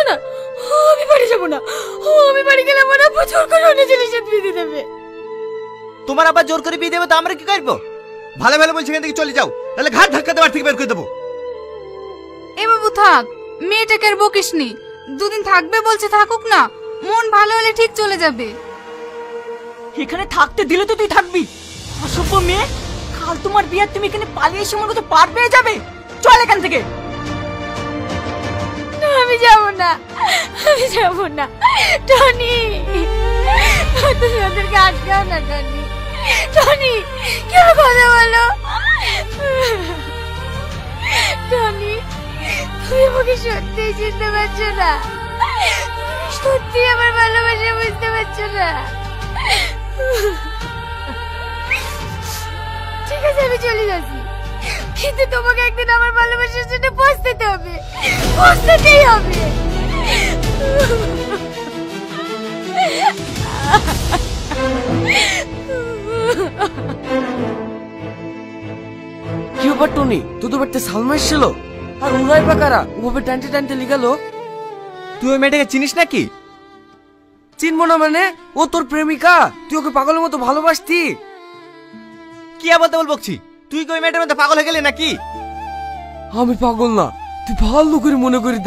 না না, আমি বাড়ি যাবো না। আমি বাড়ি গেলে আমার আব্বা জোর করে অন্য ছেলের সাথে বিয়ে দিয়ে দেবে। তোমার আব্বা জোর করে বিয়ে দেবে তো আমরা কি করবো? ভালো ভালো বলছি এখান থেকে চলে যাও, তাহলে ঘাট ধাক্কা দেওয়ার থেকে বের করে দেবো। এ বাবু থাক, মেয়েটাকে আর বকিসনি। দুদিন থাকবে বলছে, থাকুক না, মন ভালো হলে ঠিক চলে যাবে। এখানে থাকতে দিলে তো তুই থাকবি, অসভ্য মেয়ে। কাল তোমার বিয়ে, তুমি এখানে পালিয়ে এসে আমার কত পার পেয়ে যাবে। চল এখান থেকে। আমি যাব না, আমি যাব না টনি। তুমি ওদেরকে আটকাও না টনি। টনি কেন কথা বলো? টনি তুমি আমাকে সত্যি চিনতে পারছো না? সত্যি আমার ভালোবাসা বুঝতে পারছো না? ঠিক আছে আমি চলে যাচ্ছি, কিন্তু তোমাকে একদিন আমার ভালোবাসার জন্য পৌঁছতে হবে, পৌঁছতেই হবে। কি ব্যাপার টনি, তোদের বাড়িতে সালমা এসেছিল? আর উড়াই বা কারা ওভাবে টানতে টানতে লিগালো? তুই ওই মেয়েটাকে চিনিস নাকি? চিনবো না মানে? ও তোর প্রেমিকা, তুই ওকে পাগলের মতো ভালোবাসতি। কি আবার বল বকছি? তুই কি ওই মেয়েটার মধ্যে পাগল হয়ে গেলি নাকি? আমি পাগল না, তুই ভালো করে মনে করি